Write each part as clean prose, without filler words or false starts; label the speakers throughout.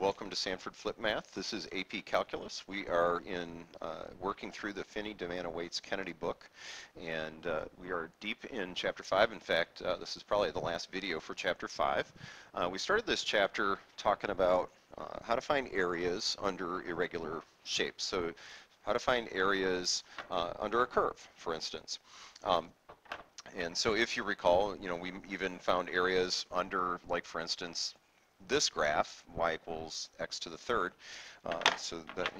Speaker 1: welcome to SanfordFlipMath. This is AP Calculus. We are working through the Finney, Demana, Waits, Kennedy book, and we are deep in Chapter 5. In fact, this is probably the last video for Chapter 5. We started this chapter talking about how to find areas under irregular shapes. So how to find areas under a curve, for instance. And so if you recall, we even found areas under, like for instance, this graph, y equals x to the third. So that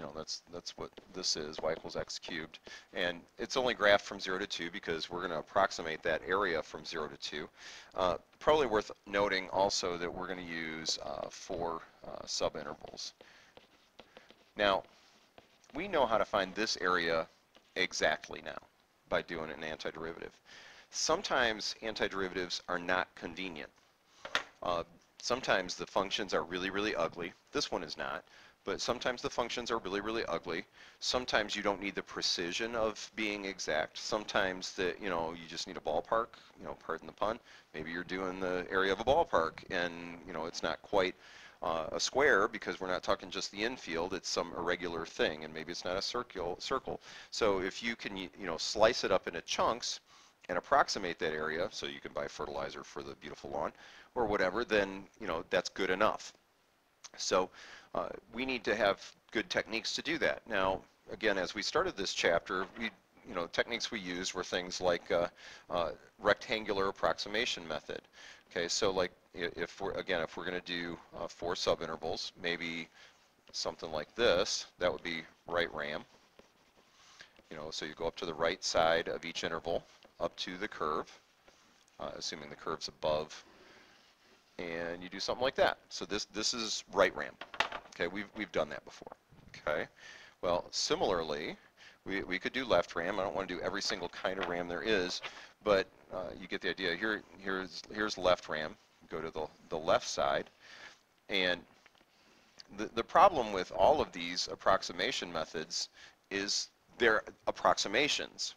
Speaker 1: that's what this is, y equals x cubed. And it's only graphed from 0 to 2 because we're going to approximate that area from 0 to 2. Probably worth noting also that we're going to use 4 subintervals. Now, we know how to find this area exactly now by doing an antiderivative. Sometimes antiderivatives are not convenient. Sometimes the functions are really, really ugly. This one is not, but sometimes the functions are really, really ugly. Sometimes you don't need the precision of being exact. Sometimes you just need a ballpark, pardon the pun. Maybe you're doing the area of a ballpark and it's not quite a square because we're not talking just the infield, it's some irregular thing, and maybe it's not a circle. So if you can slice it up into chunks and approximate that area, so you can buy fertilizer for the beautiful lawn or whatever, then that's good enough. So we need to have good techniques to do that. Now, again, as we started this chapter, techniques we used were things like rectangular approximation method. Okay, so like if we're going to do 4 subintervals, maybe something like this, that would be right ram. So you go up to the right side of each interval, up to the curve, assuming the curve's above, and you do something like that. So this is right ram. Okay, we've done that before. Okay, well similarly, we could do left ram. I don't want to do every single kind of ram there is, but you get the idea. Here's left ram. Go to the left side, and the problem with all of these approximation methods is they're approximations.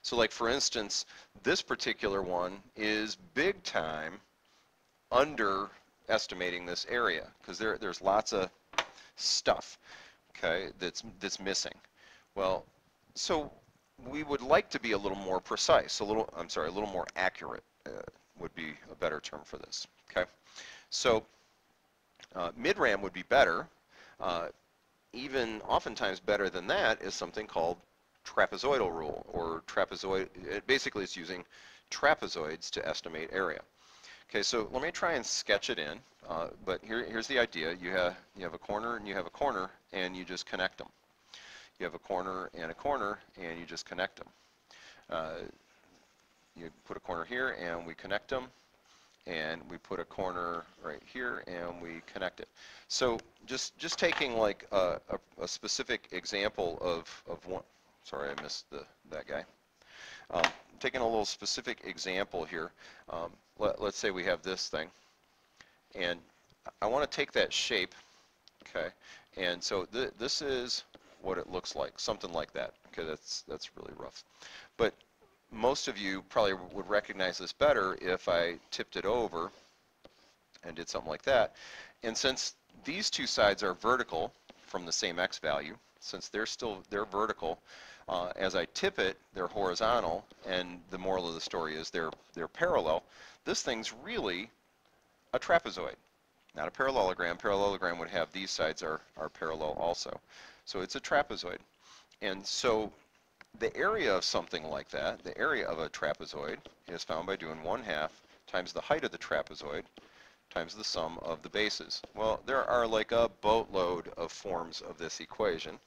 Speaker 1: So like for instance, this particular one is big time underestimating this area because there's lots of stuff, okay, that's missing. Well, so we would like to be a little more precise, a little more accurate would be a better term for this. Okay, so mid-ram would be better. Even oftentimes better than that is something called trapezoidal rule, or trapezoid. Basically, it's using trapezoids to estimate area. Okay, so let me try and sketch it in. But here's the idea: you have a corner and you have a corner, and you just connect them. You have a corner, and you just connect them. You put a corner here, and we connect them, and we put a corner right here, and we connect it. So just taking like a specific example of one. Sorry, I missed that guy. Taking a little specific example here. Let's say we have this thing, and I want to take that shape, okay, and so this is what it looks like, something like that. Okay, that's really rough. But most of you probably would recognize this better if I tipped it over and did something like that. And since these two sides are vertical from the same x value, since they're vertical, as I tip it, they're horizontal, and the moral of the story is they're parallel. This thing's really a trapezoid, not a parallelogram. Parallelogram would have these sides are parallel also. So it's a trapezoid. And so the area of something like that, the area of a trapezoid, is found by doing 1/2 times the height of the trapezoid times the sum of the bases. Well, there are like a boatload of forms of this equation.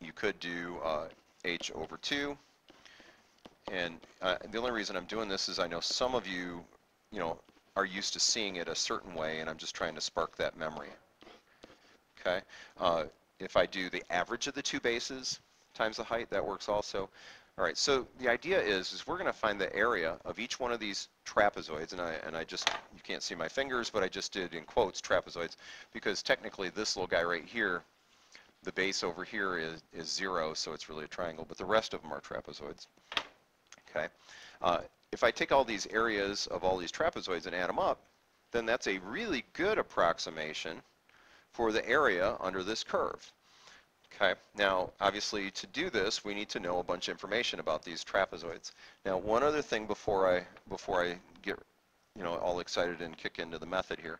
Speaker 1: You could do h over 2, and the only reason I'm doing this is I know some of you, are used to seeing it a certain way, and I'm just trying to spark that memory. Okay, if I do the average of the two bases times the height, that works also. All right, so the idea is we're going to find the area of each one of these trapezoids, and I just, you can't see my fingers, but I just did in quotes trapezoids, because technically this little guy right here, the base over here is 0, so it's really a triangle, but the rest of them are trapezoids. Okay, if I take all these areas of all these trapezoids and add them up, then that's a really good approximation for the area under this curve. Okay, now obviously to do this we need to know a bunch of information about these trapezoids. Now one other thing before I get all excited and kick into the method here,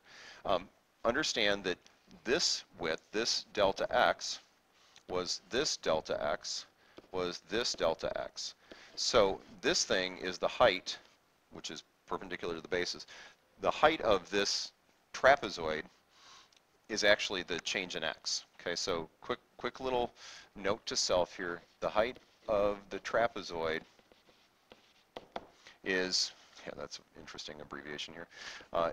Speaker 1: understand that this width, this delta x, was this delta x, was this delta x. So this thing is the height, which is perpendicular to the bases. The height of this trapezoid is actually the change in x. Okay, so quick little note to self here. The height of the trapezoid is, yeah, that's an interesting abbreviation here,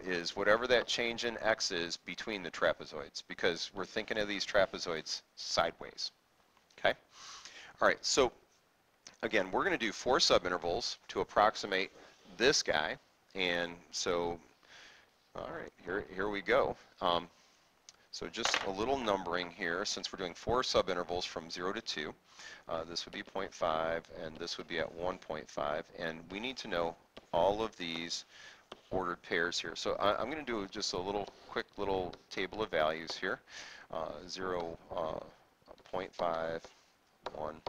Speaker 1: is whatever that change in x is between the trapezoids, because we're thinking of these trapezoids sideways. Okay? All right, so again, we're going to do 4 subintervals to approximate this guy, and so, all right, here we go. So just a little numbering here, since we're doing 4 subintervals from 0 to 2. This would be 0.5, and this would be at 1.5, and we need to know all of these ordered pairs here. So I'm going to do just a quick little table of values here. 0, 0.5, 1,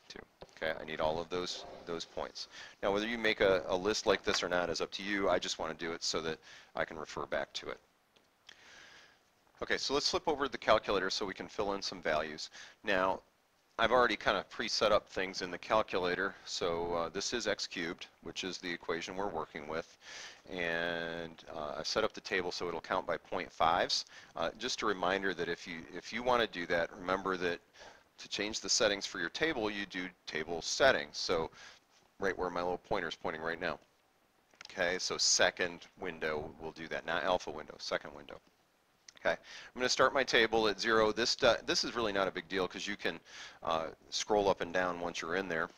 Speaker 1: 2. Okay, I need all of those points. Now whether you make a list like this or not is up to you. I just want to do it so that I can refer back to it. Okay, so let's flip over to the calculator so we can fill in some values. Now, I've already kind of pre-set up things in the calculator. So this is x cubed, which is the equation we're working with. And I've set up the table so it'll count by 0.5s. Just a reminder that if you want to do that, remember that to change the settings for your table, you do table settings. So right where my little pointer is pointing right now. Okay, so second window will do that, not alpha window, second window. Okay, I'm going to start my table at 0. This is really not a big deal because you can scroll up and down once you're in there.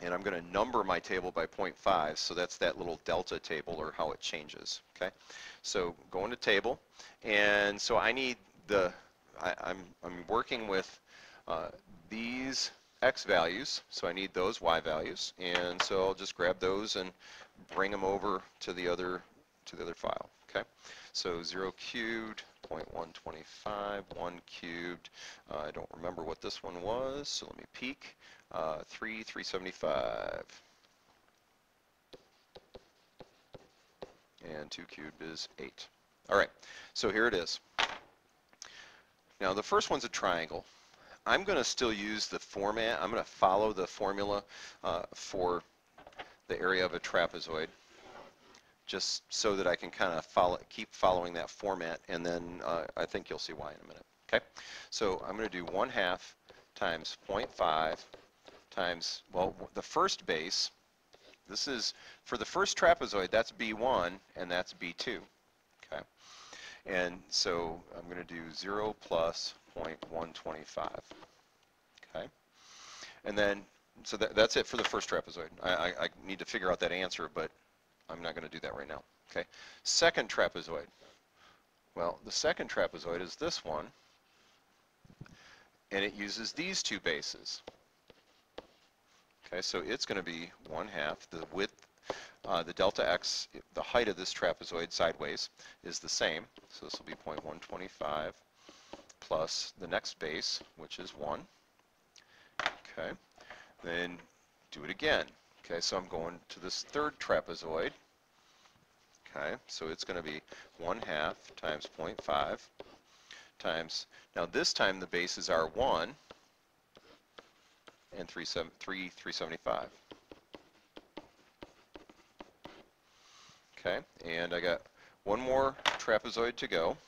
Speaker 1: And I'm going to number my table by 0.5, so that's that little delta table or how it changes. Okay, so go into table, and so I need I'm working with these x values, so I need those y values, and so I'll just grab those and bring them over to the other file. Okay, so 0 cubed, 0.125, 1 cubed, I don't remember what this one was, so let me peek, 375, and 2 cubed is 8. All right, so here it is. Now the first one's a triangle. I'm going to still use the format. I'm going to follow the formula for the area of a trapezoid, just so that I can kind of keep following that format, and then I think you'll see why in a minute. Okay, so I'm going to do 1/2 times 0.5 times, well, the first base. This is for the first trapezoid. That's B1 and that's B2. Okay, and so I'm going to do 0 plus 0.125. Okay, and then so that's it for the first trapezoid. I need to figure out that answer, but I'm not going to do that right now. Okay, second trapezoid. Well, the second trapezoid is this one, and it uses these 2 bases. Okay, so it's going to be 1/2. The width, the delta x, the height of this trapezoid sideways is the same. So this will be 0.125 plus the next base, which is 1. Okay, then do it again. Okay, so I'm going to this third trapezoid. Okay, so it's going to be 1/2 times 0.5 times, now this time the bases are 1 and 375. Okay, and I got one more trapezoid to go.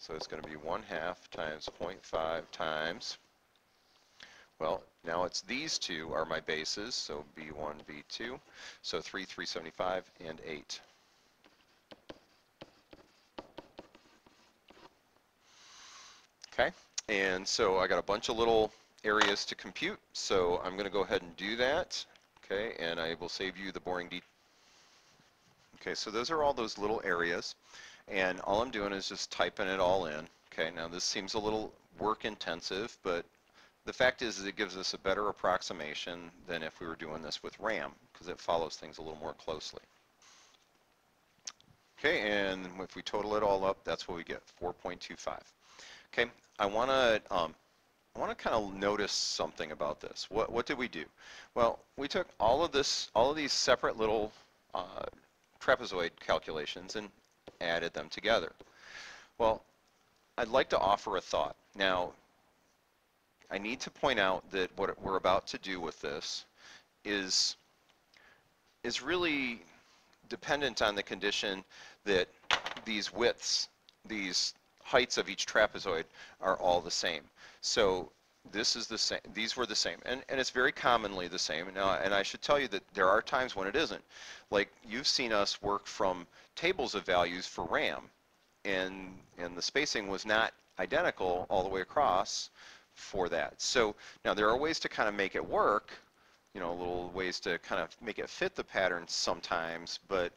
Speaker 1: So it's going to be 1/2 times 0.5 times, well, now it's these 2 are my bases, so B1, B2, so 375, and 8. Okay, and so I got a bunch of little areas to compute, so I'm going to go ahead and do that. Okay, and I will save you the boring details. Okay, so those are all those little areas, and all I'm doing is just typing it all in. Okay, now this seems a little work intensive, but the fact is it gives us a better approximation than if we were doing this with RAM, because it follows things a little more closely. Okay, and if we total it all up, that's what we get, 4.25. Okay, I want to kind of notice something about this. What did we do? Well, we took all of these separate little trapezoid calculations and added them together. Well, I'd like to offer a thought. Now, I need to point out that what we're about to do with this is really dependent on the condition that these widths, these heights of each trapezoid are all the same. So this is the same, these were the same, and it's very commonly the same. Now, and I should tell you that there are times when it isn't. Like, you've seen us work from tables of values for RAM, and the spacing was not identical all the way across for that. So now there are ways to kind of make it work, you know, little ways to kind of make it fit the pattern sometimes, but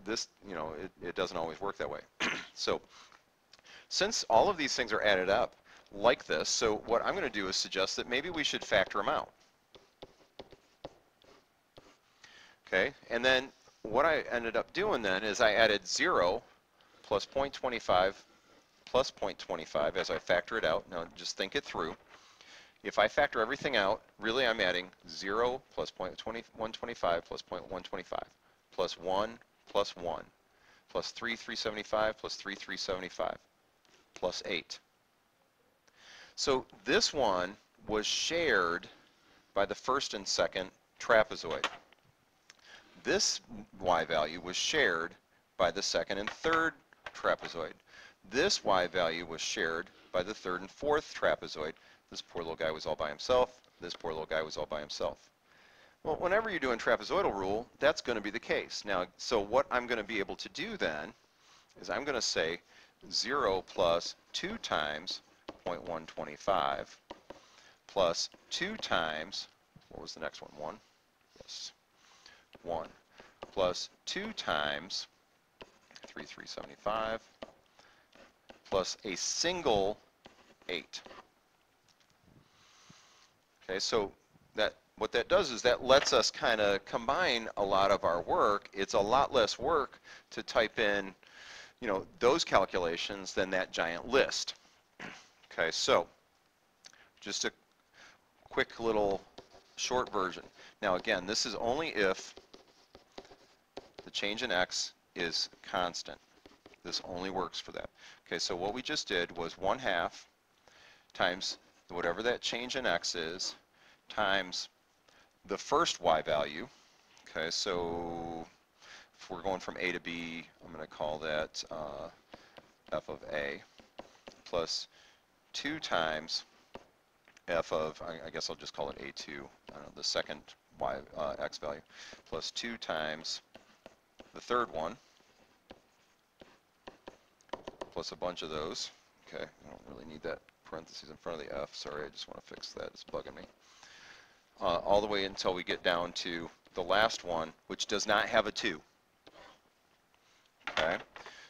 Speaker 1: this, you know, it doesn't always work that way. So since all of these things are added up like this, so what I'm going to do is suggest that maybe we should factor them out. Okay, and then what I ended up doing then is I added 0 plus 0.25 plus 0.25 as I factor it out. Now just think it through. If I factor everything out, really I'm adding 0 plus 0.125 plus 0.125 plus 1 plus 1 plus 3,375 plus 3,375 plus 8. So this one was shared by the first and second trapezoid. This y value was shared by the second and third trapezoid. This y value was shared by the third and fourth trapezoid. This poor little guy was all by himself. This poor little guy was all by himself. Well, whenever you're doing trapezoidal rule, that's going to be the case. Now, so what I'm going to be able to do then is I'm going to say 0 plus 2 times 0.125 plus 2 times, what was the next one? 1? Yes. 1 plus 2 times 3,375 plus a single 8. Okay, so what that does is that lets us kind of combine a lot of our work. It's a lot less work to type in, you know, those calculations than that giant list. Okay, so just a quick little short version. Now again, this is only if the change in x is constant. This only works for that. Okay, so what we just did was 1/2 times whatever that change in x is times the first y value. Okay, so if we're going from a to b, I'm going to call that f of a plus 2 times f of, I guess I'll just call it a2, the second y x value, plus 2 times the third one, plus a bunch of those. Okay, I don't really need that parentheses in front of the f. Sorry, I just want to fix that. It's bugging me. All the way until we get down to the last one, which does not have a 2. Okay,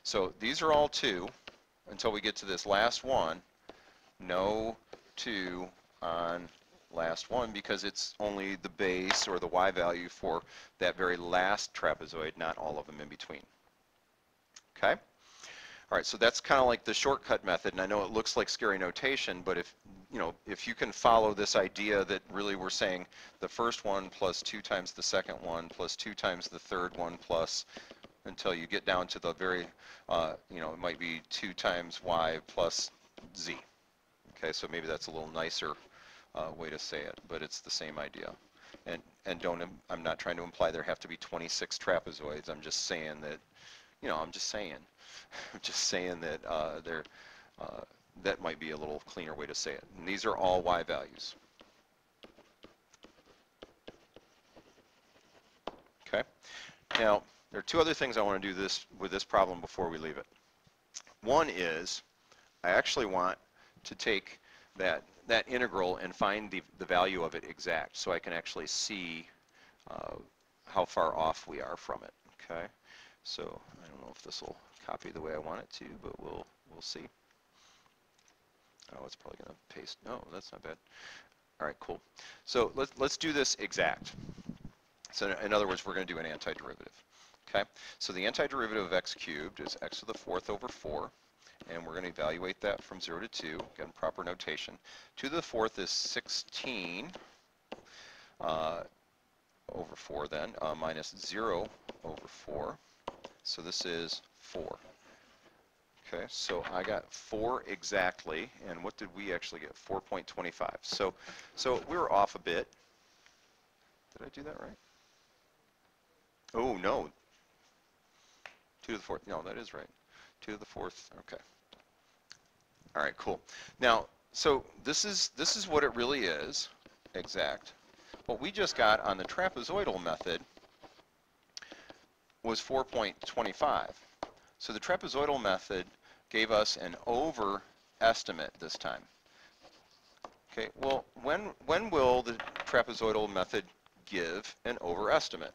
Speaker 1: so these are all 2 until we get to this last one. No 2 on last one because it's only the base or the y value for that very last trapezoid, not all of them in between. Okay? All right, so that's kind of like the shortcut method, and I know it looks like scary notation, but if you can follow this idea that really we're saying the first one plus 2 times the second one plus 2 times the third one plus until you get down to the very, it might be 2 times y plus z. Okay, so maybe that's a little nicer way to say it, but it's the same idea. And I'm not trying to imply there have to be 26 trapezoids. I'm just saying that, I'm just saying that that might be a little cleaner way to say it. And these are all y values. Okay. Now, there are 2 other things I want to do with this problem before we leave it. One is I actually want to take that integral and find the value of it exact so I can actually see how far off we are from it. Okay. So I don't know if this will copy the way I want it to, but we'll see. Oh, it's probably going to paste. No, that's not bad. All right, cool. So let's do this exact. So in other words, we're going to do an antiderivative. Okay, so the antiderivative of x cubed is x to the 4th over 4, and we're going to evaluate that from 0 to 2, again, proper notation. 2 to the 4th is 16 over 4 then, minus 0 over 4, so this is 4. Okay, so I got 4 exactly, and what did we actually get? 4.25. So we were off a bit. Did I do that right? Oh, no. 2 to the 4th. No, that is right. 2 to the 4th. Okay. All right, cool. Now, so this is what it really is, exact. What we just got on the trapezoidal method was 4.25. So the trapezoidal method gave us an overestimate this time. Okay, well, when will the trapezoidal method give an overestimate?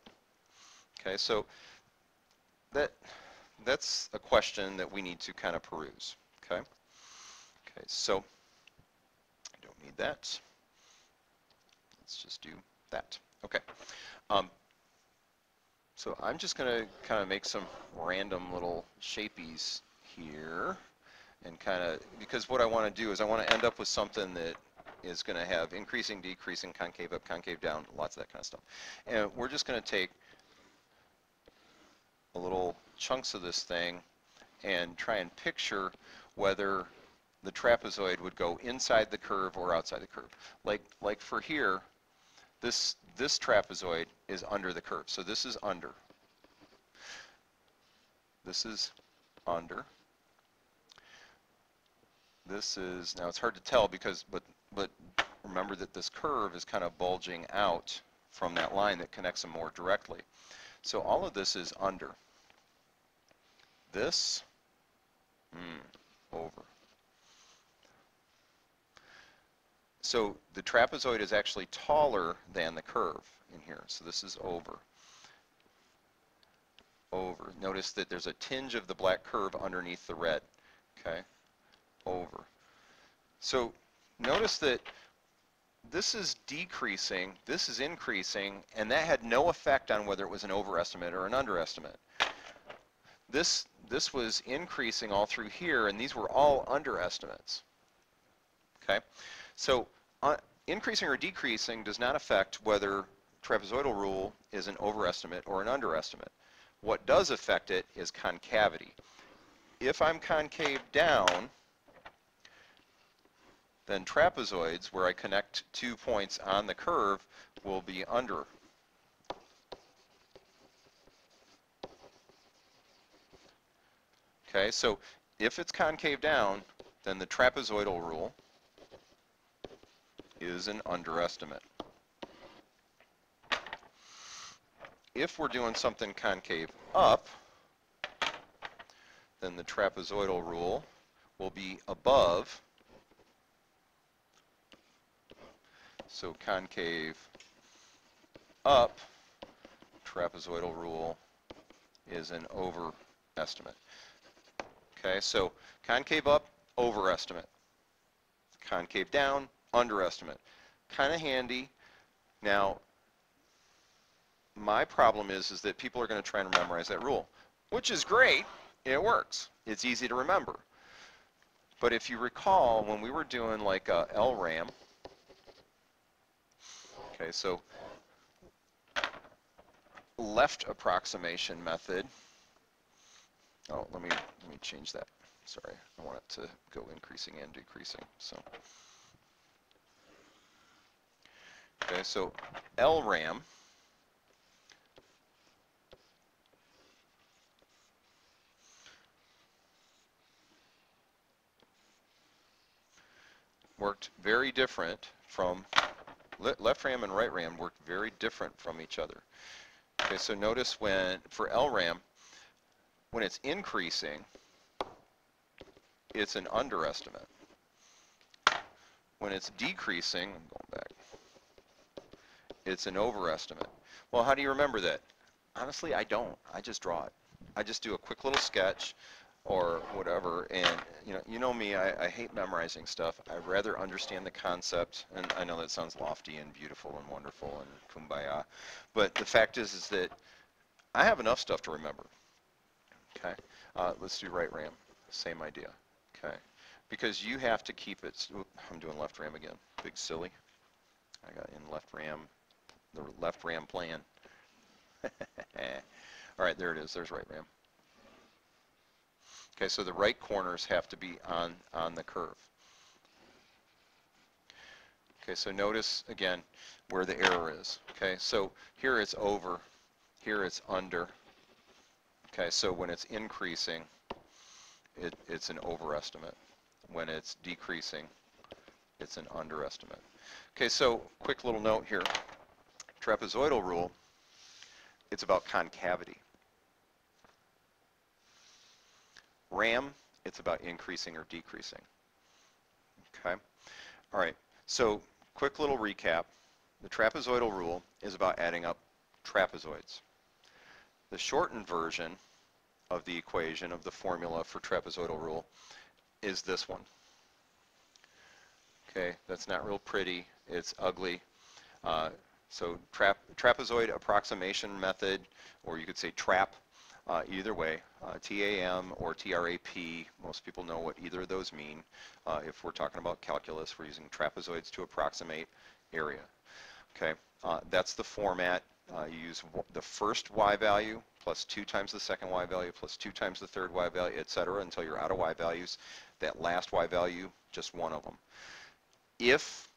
Speaker 1: Okay, so that's a question that we need to kind of peruse. Okay, okay, so I don't need that. Let's just do that. Okay. So I'm just going to kind of make some random little shapies here, and kind of, because what I want to do is I want to end up with something that is going to have increasing, decreasing, concave up, concave down, lots of that kind of stuff. And we're just going to take a little chunks of this thing and try and picture whether the trapezoid would go inside the curve or outside the curve. Like for here, this trapezoid is under the curve, so this is under. This is under. This is, now it's hard to tell because, but remember that this curve is kind of bulging out from that line that connects them more directly. So all of this is under. This, over. So the trapezoid is actually taller than the curve in here. So this is over. Over. Notice that there's a tinge of the black curve underneath the red. Okay. Over. So notice that this is decreasing, this is increasing, and that had no effect on whether it was an overestimate or an underestimate. This was increasing all through here, and these were all underestimates. Okay? So increasing or decreasing does not affect whether trapezoidal rule is an overestimate or an underestimate. What does affect it is concavity. If I'm concave down, then trapezoids, where I connect 2 points on the curve, will be under. Okay, so if it's concave down, then the trapezoidal rule is an underestimate. If we're doing something concave up, then the trapezoidal rule will be above. So concave up, trapezoidal rule is an overestimate. Okay, so concave up, overestimate. Concave down, underestimate. Kind of handy. Now, my problem is that people are going to try and memorize that rule, which is great. It works. It's easy to remember. But if you recall, when we were doing like a LRAM, okay, so left approximation method. Oh, let me change that. Sorry, I want it to go increasing and decreasing. So, okay, so LRAM worked very different from left RAM and right RAM worked very different from each other. Okay, so notice when for LRAM, when it's increasing, it's an underestimate. When it's decreasing, I'm going back, it's an overestimate. Well, how do you remember that? Honestly, I don't. I just draw it. I just do a quick little sketch or whatever, and you know me, I hate memorizing stuff. I'd rather understand the concept, and I know that sounds lofty and beautiful and wonderful and kumbaya, but the fact is that I have enough stuff to remember. Okay, let's do right RAM. Same idea. Okay, because you have to keep it. Oop, I'm doing left RAM again. Big silly. I got in left RAM, the left RAM plan. All right, there it is. There's right RAM. Okay, so the right corners have to be on the curve. Okay, so notice again where the error is. Okay, so here it's over, here it's under. Okay, so when it's increasing, it's an overestimate. When it's decreasing, it's an underestimate. Okay, so quick little note here. Trapezoidal rule, it's about concavity. RAM, it's about increasing or decreasing. Okay, all right, so quick little recap. The trapezoidal rule is about adding up trapezoids. The shortened version of the equation of the formula for trapezoidal rule is this one. Okay, that's not real pretty, it's ugly. So trapezoid approximation method, or you could say TRAP, either way, TAM or TRAP, most people know what either of those mean. If we're talking about calculus, we're using trapezoids to approximate area. Okay, that's the format. You use the first y value plus 2 times the second y value plus 2 times the third y value, etc., until you're out of y values. That last y value, just one of them. If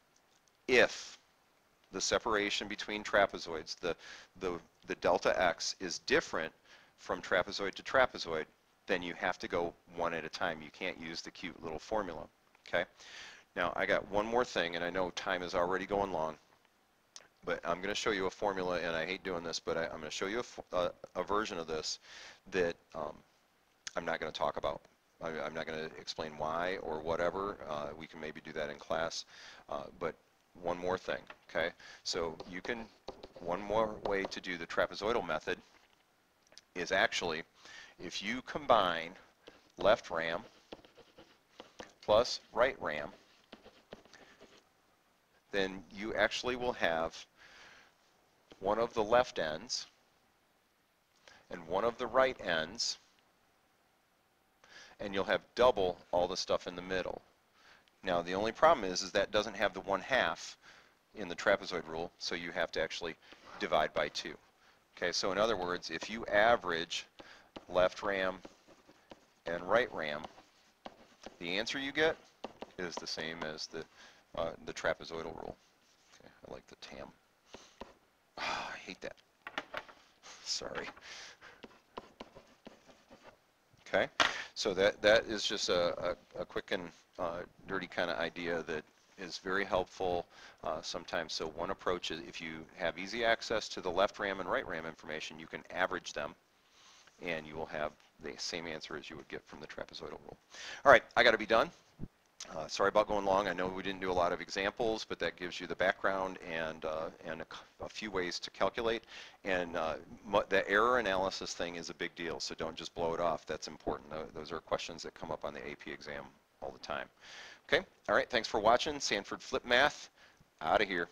Speaker 1: the separation between trapezoids, the delta x is different from trapezoid to trapezoid, then you have to go one at a time. You can't use the cute little formula. Okay. Now I got one more thing, and I know time is already going long, but I'm going to show you a formula, and I hate doing this, but I'm going to show you a version of this that I'm not going to talk about. I'm not going to explain why or whatever. We can maybe do that in class, but one more thing. Okay, so you can, one more way to do the trapezoidal method is actually if you combine left RAM plus right RAM, then you actually will have one of the left ends and one of the right ends, and you'll have double all the stuff in the middle. Now the only problem is that doesn't have the 1/2 in the trapezoid rule, so you have to actually divide by 2. Okay, so in other words, if you average left RAM and right RAM, the answer you get is the same as the trapezoidal rule. Okay, I like the TAM. Oh, I hate that. Sorry. Okay, so that is just a quick and dirty kind of idea that is very helpful sometimes. So one approach is if you have easy access to the left RAM and right RAM information, you can average them, and you will have the same answer as you would get from the trapezoidal rule. All right, I got to be done. Sorry about going long. I know we didn't do a lot of examples, but that gives you the background and a few ways to calculate. And the error analysis thing is a big deal, so don't just blow it off. That's important. Those are questions that come up on the AP exam all the time. Okay, all right, thanks for watching. SanfordFlipMath, out of here.